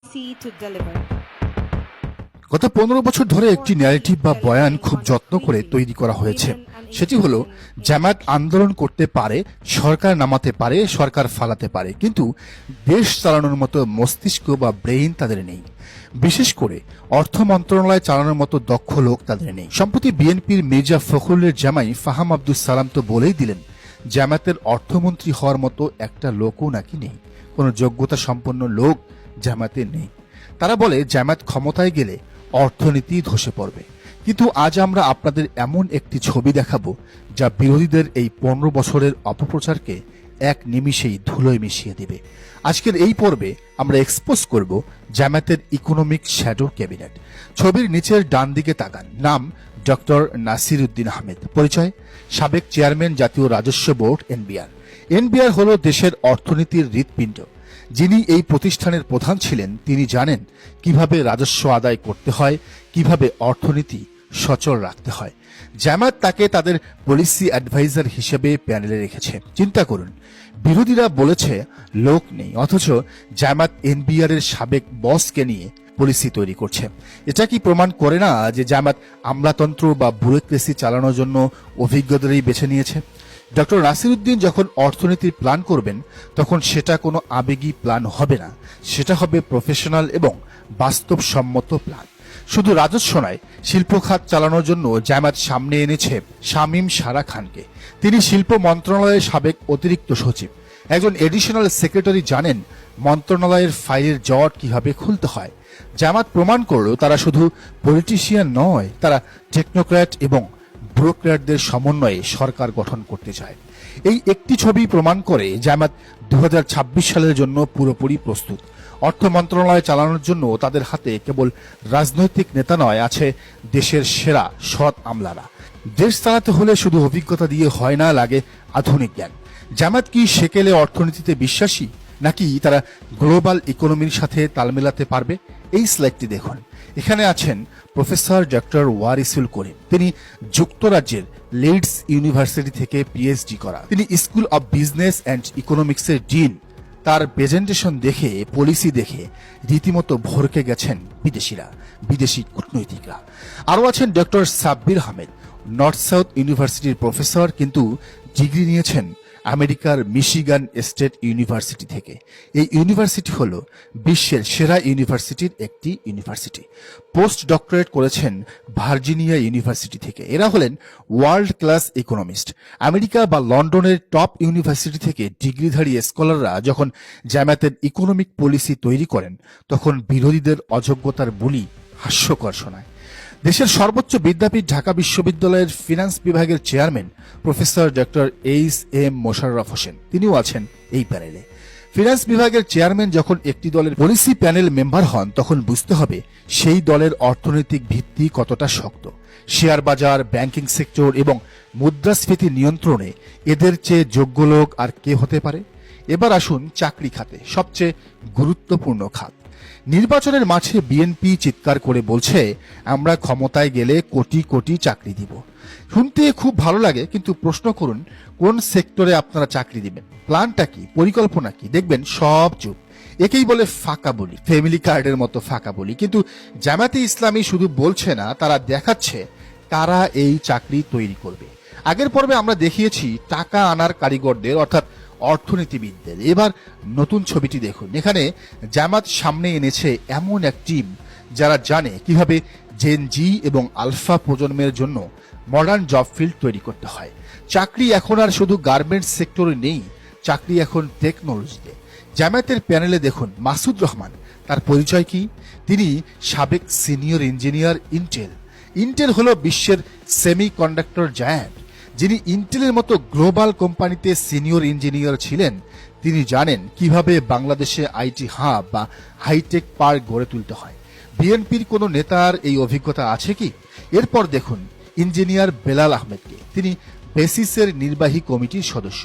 to deliver. গত 15 বছর ধরে একটি ন্যারেটিভ বা বয়ান খুব যত্ন করে তৈরি করা হয়েছে। সেটি হলো জামায়াত আন্দোলন করতে পারে, সরকার নামাতে পারে, সরকার ফালাতে পারে, কিন্তু দেশ চালানোর মতো মস্তিষ্ক বা ব্রেইন তাদের নেই। বিশেষ করে অর্থ মন্ত্রণালয় চালানোর মতো দক্ষ লোক তাদের নেই। সম্প্রতি বিএনপির মির্জা ফখরুলের জামাই ফাহাম আব্দুস সালাম তো বলেই দিলেন, জামায়াতের অর্থমন্ত্রী হওয়ার মতো একটা লোকও নাকি নেই, কোনো যোগ্যতা সম্পন্ন লোক জামায়াতে নেই। তারা বলে জামায়াত ক্ষমতায় গেলে অর্থনীতি ধসে পড়বে। কিন্তু আজ আমরা আপনাদের এমন একটি ছবি দেখাবো যা বিরোধীদের এই 15 বছরের অপপ্রচারকে এক নিমিষেই ধুলোয় মিশিয়ে দেবে। আজকের এই পর্বে আমরা এক্সপোজ করব জামায়াতের ইকোনমিক শ্যাডো ক্যাবিনেট। ছবির নিচের ডান দিকে তাকান, নাম ডক্টর নাসির উদ্দিন আহমেদ, পরিচয় সাবেক চেয়ারম্যান জাতীয় রাজস্ব বোর্ড এনবিআর। এনবিআর হলো দেশের অর্থনীতির হৃৎপিণ্ড। যিনি এই প্রতিষ্ঠানের প্রধান ছিলেন তিনি জানেন কিভাবে রাজস্ব আদায় করতে হয়, কিভাবে অর্থনীতি সচল রাখতে হয়। জামায়াত তাকে তাদের পলিসি অ্যাডভাইজার হিসেবে প্যানেলে রেখেছে। চিন্তা করুন, বিরোধীরা বলেছে লোক নেই, অথচ জামায়াত এনবিআর এর সাবেক বসকে নিয়ে পলিসি তৈরি করছে। এটা কি প্রমাণ করে না যে জামায়াত আমলাতন্ত্র বা ব্যুরোক্রেসি চালানোর জন্য অভিজ্ঞদেরই বেছে নিয়েছে? ডক্টর নাসির উদ্দিন যখন অর্থনীতির প্ল্যান করবেন তখন সেটা কোনো আবেগী প্ল্যান হবে না, সেটা হবে প্রফেশনাল এবং বাস্তবসম্মত প্ল্যান। শুধু রাজস্ব নয়, শিল্প খাত চালানোর জন্য জামায়াত সামনে এনেছে শামীম সারা খানকে। তিনি শিল্প মন্ত্রণালয়ের সাবেক অতিরিক্ত সচিব, একজন এডিশনাল সেক্রেটারি, জানেন মন্ত্রণালয়ের ফাইলের জট কিভাবে খুলতে হয়। জামায়াত প্রমাণ করলো তারা শুধু পলিটিশিয়ান নয়, তারা টেকনোক্র্যাট এবং ব্যুরোক্র্যাটদের সমন্বয়ে সরকার গঠন করতে চায়। এই একটি ছবি প্রমাণ করে জামায়াত 2026 সালের জন্য পুরোপুরি প্রস্তুত। অর্থ মন্ত্রণালয় চালানোর জন্য তাদের হাতে কেবল রাজনৈতিক নেতা নয়, আছে দেশের সেরা সৎ আমলারা। দেশ চালাতে হলে শুধু অভিজ্ঞতা দিয়ে হয় না, লাগে আধুনিক জ্ঞান। জামায়াত কি সেকেলে অর্থনীতিতে বিশ্বাসী, নাকি তারা গ্লোবাল ইকোনমির সাথে তাল মেলাতে পারবে? এই স্লাইডটি দেখুন। এখানে আছেন প্রফেসর ডক্টর ওয়ারিসুল করিম। তিনি যুক্তরাজ্যের লিডস ইউনিভার্সিটি থেকে পিএইচডি করা। তিনি স্কুল অব বিজনেস অ্যান্ড ইকোনমিক্সের ডিন। তার প্রেজেন্টেশন দেখে, পলিসি দেখে রীতিমতো ভরকে গেছেন বিদেশি কূটনৈতিকরা। আরও আছেন doctor Sabbir Ahmed, North South ইউনিভার্সিটির প্রফেসর, কিন্তু ডিগ্রি নিয়েছেন আমেরিকার মিশিগান স্টেট ইউনিভার্সিটি থেকে। এই ইউনিভার্সিটি হল বিশ্বের সেরা ইউনিভার্সিটির একটি ইউনিভার্সিটি। পোস্ট ডক্টরেট করেছেন ভার্জিনিয়া ইউনিভার্সিটি থেকে। এরা হলেন ওয়ার্ল্ড ক্লাস ইকোনমিস্ট। আমেরিকা বা লন্ডনের টপ ইউনিভার্সিটি থেকে ডিগ্রিধারী স্কলাররা যখন জামায়াতের ইকোনমিক পলিসি তৈরি করেন তখন বিরোধীদের অযোগ্যতার বুলি হাস্যকর শোনায়। দেশের সর্বোচ্চ বিদ্যাপীঠ ঢাকা বিশ্ববিদ্যালয়ের ফিনান্স বিভাগের chairman professor doctor H M Mosharraf Hossain, তিনিও আছেন এই প্যানেলে। ফিনান্স বিভাগের চেয়ারম্যান যখন একটি দলের পলিসি প্যানেল মেম্বার হন তখন বুঝতে হবে সেই দলের অর্থনৈতিক ভিত্তি কতটা শক্ত। শেয়ার বাজার, ব্যাংকিং সেক্টর এবং মুদ্রাস্ফীতি নিয়ন্ত্রণে এদের চেয়ে যোগ্য লোক আর কে হতে পারে? এবার আসুন চাকরি খাতে, সবচেয়ে গুরুত্বপূর্ণ খাত। নির্বাচনের মাঝে বিএনপি চিৎকার করে বলছে আমরা ক্ষমতায় গেলে কোটি কোটি চাকরি দিব। শুনতে খুব ভালো লাগে, কিন্তু প্রশ্ন করুন কোন সেক্টরে আপনারা চাকরি দিবেন? প্ল্যানটা কি, পরিকল্পনা কি? দেখবেন সব চুপ। একেই বলে ফাঁকা বলি, ফ্যামিলি কার্ডের মতো ফাঁকা বলি। কিন্তু জামায়াতে ইসলামী শুধু বলছে না, তারা দেখাচ্ছে কারা এই চাকরি তৈরি করবে। আগের পর্বে আমরা দেখিয়েছি টাকা আনার কারিগরদের, অর্থাৎ অর্থনীতিবিদদের। এবার নতুন ছবিটি দেখুন। এখানে জামায়াত সামনে এনেছে এমন এক টিম যারা জানে কিভাবে জেন জি এবং আলফা প্রজন্মের জন্য মডার্ন জব ফিল্ড তৈরি করতে হয়। চাকরি এখন আর শুধু গার্মেন্টস সেক্টরে নেই, চাকরি এখন টেকনোলজিতে। জামায়াতের প্যানেলে দেখুন মাসুদ রহমান, তার পরিচয় কি? তিনি সাবেক সিনিয়র ইঞ্জিনিয়ার ইন্টেল হলো বিশ্বের সেমি কন্ডাক্টর জায়ান্ট। যিনি ইন্টেলের মতো গ্লোবাল কোম্পানিতে সিনিয়র ইঞ্জিনিয়ার ছিলেন, তিনি জানেন কিভাবে বাংলাদেশে আইটি হাব বা হাইটেক পার্ক গড়ে তুলতে হয়। বিএনপির কোনো নেতার এই অভিজ্ঞতা আছে কি? এরপর দেখুন ইঞ্জিনিয়ার বেলাল আহমেদকে। তিনি বেসিসের নির্বাহী কমিটির সদস্য।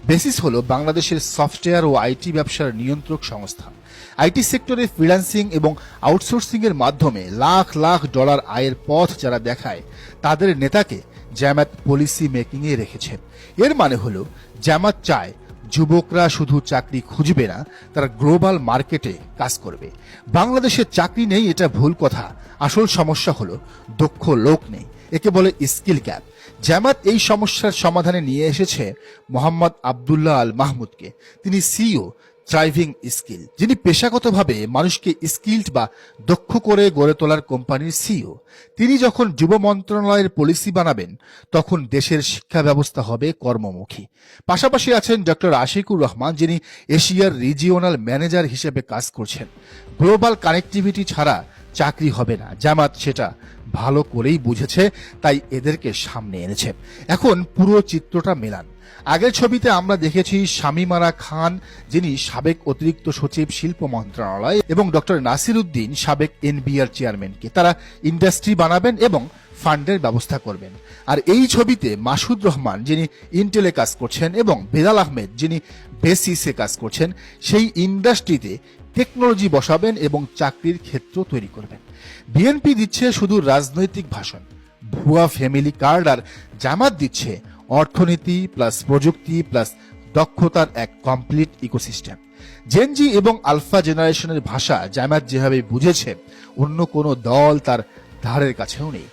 বেসিস হলো বাংলাদেশের সফটওয়্যার ও আইটি ব্যবসার নিয়ন্ত্রক সংস্থা। আইটি সেক্টরে ফ্রিল্যান্সিং এবং আউটসোর্সিং এর মাধ্যমে লাখ লাখ ডলার আয়ের পথ যারা দেখায়, তাদের নেতাকে জামায়াত পলিসি মেকিং এ রেখেছে। এর মানে হলো জামায়াত চায় যুবকরা শুধু চাকরি খুঁজবে না, তারা গ্লোবাল মার্কেটে কাজ করবে। বাংলাদেশে চাকরি নেই এটা ভুল কথা, আসল সমস্যা হলো দক্ষ লোক নেই, একে বলে স্কিল গ্যাপ। জামাত এই সমস্যার সমাধানে নিয়ে এসেছে মোহাম্মদ আব্দুল্লাহ আল মাহমুদকে। তিনি সিইও থ্রাইভিং স্কিল, যিনি পেশাগতভাবে মানুষকে স্কিলড বা দক্ষ করে গড়ে তোলার কোম্পানির সিইও। তিনি যখন যুব মন্ত্রণালয়ের পলিসি বানাবেন তখন দেশের শিক্ষা ব্যবস্থা হবে কর্মমুখী। পাশাপাশি আছেন ডক্টর আশিকুর রহমান, যিনি এশিয়ার রিজিওনাল ম্যানেজার হিসেবে কাজ করছেন। গ্লোবাল কানেক্টিভিটি ছাড়া চাকরি হবে না, জামাত সেটা ভালো করেই বুঝেছে, তাই এদেরকে সামনে এনেছে। এখন পুরো চিত্রটা মেলান। আগের ছবিতে আমরা দেখেছি শামীমারা খান, যিনি সাবেক অতিরিক্ত সচিব শিল্প মন্ত্রণালয়, এবং ডক্টর নাসির উদ্দিন, সাবেক এনবিআর চেয়ারম্যানকে। তারা ইন্ডাস্ট্রি বানাবেন এবং ফান্ডের ব্যবস্থা করবেন। আর এই ছবিতে মাসুদ রহমান, যিনি ইন্টেলে কাজ করছেন, এবং বেলাল আহমেদ, যিনি বেসিসে কাজ করছেন, সেই ইন্ডাস্ট্রিতে টেকনোলজি বসাবেন এবং চাকরির ক্ষেত্র তৈরি করবেন। বিএনপি দিচ্ছে শুধু রাজনৈতিক ভাষণ, ভুয়া ফ্যামিলি কার্ড, আর জামাত দিচ্ছে অর্থনীতি প্লাস প্রযুক্তি প্লাস দক্ষতার এক কমপ্লিট ইকোসিস্টেম। জেনজি এবং আলফা জেনারেশনের ভাষা জামাত যেভাবে বুঝেছে, অন্য কোনো দল তার ধারের কাছেও নেই।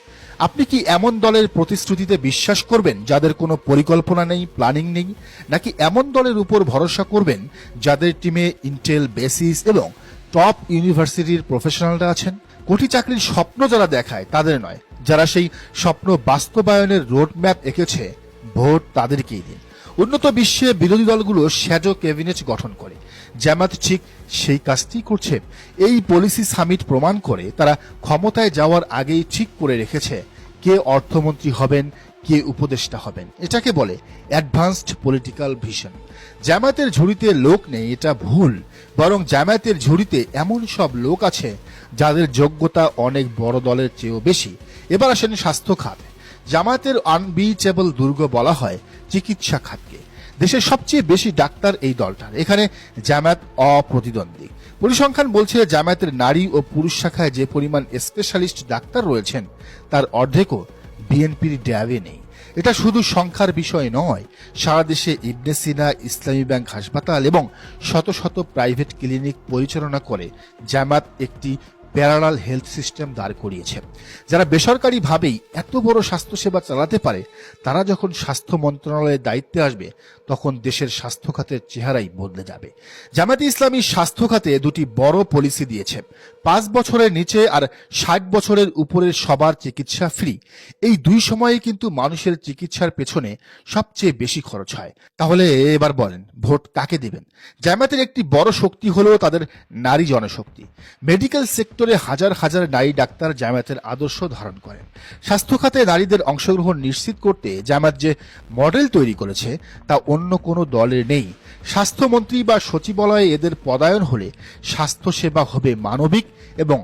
আপনি কি এমন দলের প্রতিশ্রুতিতে বিশ্বাস করবেন যাদের কোনো পরিকল্পনা নেই, প্ল্যানিং নেই, নাকি এমন দলের উপর ভরসা করবেন যাদের টিমে ইন্টেল, বেসিস এবং টপ ইউনিভার্সিটির প্রফেশনালরা আছেন? কোটি চাকরির স্বপ্ন যারা দেখায় তাদের নয়, যারা সেই স্বপ্ন বাস্তবায়নের রোডম্যাপ এঁকেছে, ভোট তাদেরকেই দিন। উন্নত বিশ্বে বিরোধী দলগুলো শ্যাডো ক্যাবিনেট গঠন করে, জামাত ঠিক সেই কাজটি করছে। এই পলিসি সামিট প্রমাণ করে তারা ক্ষমতায় যাওয়ার আগেই ঠিক করে রেখেছে কে অর্থমন্ত্রী হবেন, কে উপদেষ্টা হবেন। এটাকে বলে অ্যাডভান্সড পলিটিক্যাল ভিশন। জামায়াতের ঝুড়িতে লোক নেই এটা ভুল, বরং জামায়াতের ঝুড়িতে এমন সব লোক আছে যাদের যোগ্যতা অনেক বড় দলের চেয়েও বেশি। এবার আসেন স্বাস্থ্য খাত। জামায়াতের আনবিচেবল দুর্গ বলা হয় চিকিৎসা খাতকে। দেশের সবচেয়ে বেশি ডাক্তার এই দলটার, এখানে জামায়াত অপ্রতিদ্বন্দ্বী। পরিসংখ্যান বলছে জামায়াতের নারী ও পুরুষ শাখায় যে পরিমাণ স্পেশালিস্ট ডাক্তার রয়েছেন তার অর্ধেকও বিএনপির ড্যাবে নেই। এটা শুধু সংখ্যার বিষয় নয়, সারা দেশে ইবনে সিনা, ইসলামী ব্যাংক হাসপাতাল এবং শত শত প্রাইভেট ক্লিনিক পরিচালনা করে জামায়াত একটি প্যারালাল হেলথ সিস্টেম দাঁড় করিয়েছে। যারা বেসরকারিভাবেই এত বড় স্বাস্থ্যসেবা চালাতে পারে, তারা যখন স্বাস্থ্য মন্ত্রণালয়ের দায়িত্বে আসবে তখন দেশের স্বাস্থ্য খাতের চেহারাই বদলে যাবে। জামায়াতে ইসলামী স্বাস্থ্য খাতে দুটি বড় পলিসি দিয়েছে। 5 বছরের নিচে আর 60 বছরের উপরের সবার চিকিৎসা ফ্রি। এই দুই সময়ে কিন্তু মানুষের চিকিৎসার পেছনে সবচেয়ে বেশি খরচ হয়। তাহলে এবার বলেন, ভোট কাকে দিবেন? জামায়াতের একটি বড় শক্তি হলো তাদের নারী জনশক্তি। মেডিকেল সেক্টরে হাজার হাজার নারী ডাক্তার জামায়াতের আদর্শ ধারণ করেন। স্বাস্থ্য খাতে নারীদের অংশগ্রহণ নিশ্চিত করতে জামায়াত যে মডেল তৈরি করেছে তা অন্য কোনো দলের নেই। স্বাস্থ্যমন্ত্রী বা সচিবালয়ে এদের পদায়ন হলে স্বাস্থ্যসেবা হবে মানবিক এবং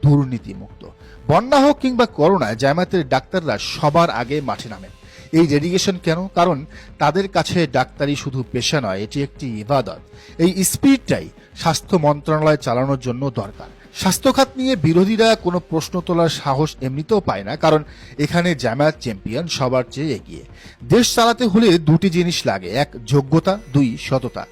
দুর্নীতিমুক্ত। বন্যা হোক কিংবা করোনায় জামায়াতের ডাক্তাররা সবার আগে মাঠে নামেন। এই ডেডিকেশন কেন? কারণ তাদের কাছে ডাক্তারি শুধু পেশা নয়, এটি একটি ইবাদত। এই স্পিরিটটাই স্বাস্থ্য মন্ত্রণালয় চালানোর জন্য দরকার। স্বাস্থ্য খাত নিয়ে বিরোধীরা কোনো প্রশ্ন তোলার সাহস এমনিতেও পায় না, কারণ এখানে জামায়াত চ্যাম্পিয়ন, সবার চেয়ে এগিয়ে। দেশ চালাতে হলে দুটি জিনিস লাগে, এক যোগ্যতা, দুই সততা।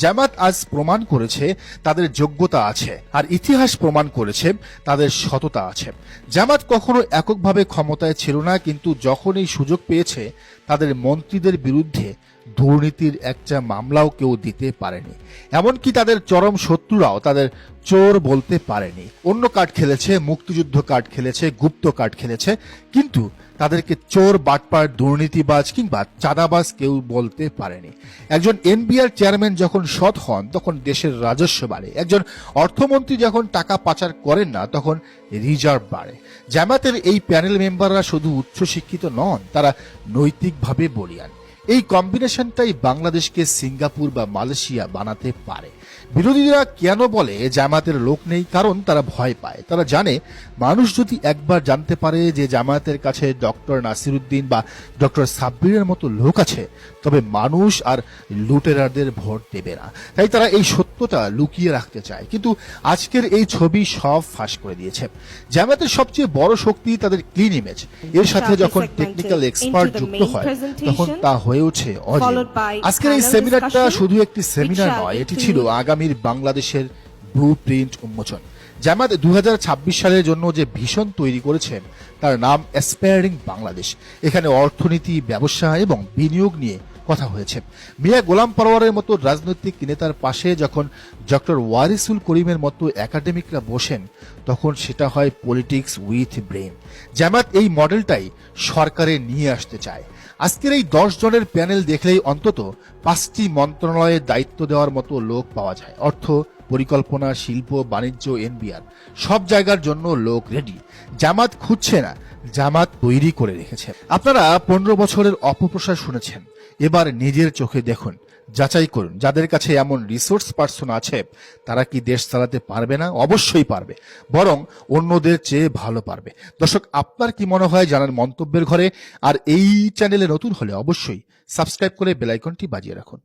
জামায়াত আজ প্রমাণ করেছে তাদের যোগ্যতা আছে, আর ইতিহাস প্রমাণ করেছে তাদের সততা আছে। জামায়াত কখনো এককভাবে ক্ষমতায় ছিল না, কিন্তু যখন এই সুযোগ পেয়েছে তাদের মন্ত্রীদের বিরুদ্ধে দুর্নীতির একটা মামলাও কেউ দিতে পারেনি। এমনকি তাদের চরম শত্রুরাও তাদের চোর বলতে পারেনি। অন্য কার্ড খেলেছে, মুক্তিযুদ্ধ কার্ড খেলেছে, গুপ্ত কার্ড খেলেছে, কিন্তু তাদেরকে চোর, বাটপার, দুর্নীতিবাজ কিংবা চাঁদাবাজ কেউ বলতে পারেনি। একজন এনবিআর চেয়ারম্যান যখন সৎ হন তখন দেশের রাজস্ব বাড়ে। একজন অর্থমন্ত্রী যখন টাকা পাচার করেন না তখন রিজার্ভ বাড়ে। জামায়াতের এই প্যানেল মেম্বাররা শুধু উচ্চশিক্ষিত নন, তারা নৈতিকভাবে বলিয়ান। এই কম্বিনেশনটাই বাংলাদেশকে সিঙ্গাপুর বা মালয়েশিয়া বানাতে পারে। বিরোধীরা কেন বলে জামায়াতের লোক নেই? কারণ তারা ভয় পায়। তারা জানে মানুষ যদি একবার জানতে পারে যে জামায়াতের কাছে ডক্টর নাসিরউদ্দিন বা ডক্টর সাব্বিরের মতো লোক আছে, তবে মানুষ আর লুটেরাদের ভোট দেবে না। তাই তারা এই সত্যটা লুকিয়ে রাখতে চায়। কিন্তু আজকের এই ছবি সব ফাঁস করে দিয়েছে। জামায়াতের সবচেয়ে বড় শক্তি তাদের ক্লিন ইমেজ। এর সাথে যখন টেকনিক্যাল এক্সপার্ট যুক্ত হয় তখন তা হয়ে ওঠে অজেয়। আজকের এই সেমিনারটা শুধু একটি সেমিনার নয়, এটি ছিল আগামীর বাংলাদেশের ব্লু প্রিন্ট উন্মোচন। জামায়াত 2026 সালের জন্য যে ভিশন তৈরি করেছেন তার নাম অ্যাসপায়ারিং বাংলাদেশ। এখানে অর্থনীতি, ব্যবসা এবং বিনিয়োগ নিয়ে কথা হয়েছে। মিয়া গোলাম পরোয়ারের মতো রাজনৈতিক নেতার পাশে যখন ডক্টর ওয়ারিসুল করিমের মতো একাডেমিকরা বসেন, তখন সেটা হয় পলিটিক্স উইথ ব্রেন। জামায়াত এই মডেলটাই সরকারে নিয়ে আসতে চায়। আজকের এই 10 জনের প্যানেল দেখলেই অন্তত 5টি মন্ত্রণালয়ের দায়িত্ব দেওয়ার মতো লোক পাওয়া যায়। অর্থ, পরিকল্পনা, শিল্প, বাণিজ্য, এনবিআর, সব জায়গার জন্য লোক রেডি। জামাত খুঁজছে না, জামাত তৈরি করে রেখেছে। আপনারা 15 বছরের অপপ্রচার শুনেছেন, এবার নিজের চোখে দেখুন, যাচাই করুন যাদের কাছে এমন রিসোর্স পার্সন আছে তারা কি দেশ চালাতে পারবে না? অবশ্যই পারবে, বরং অন্যদের চেয়ে ভালো পারবে। দর্শক, আপনার কি মনে হয় জানার মন্তব্যের ঘরে। আর এই চ্যানেলে নতুন হলে অবশ্যই সাবস্ক্রাইব করে বেল আইকনটি বাজিয়ে রাখুন।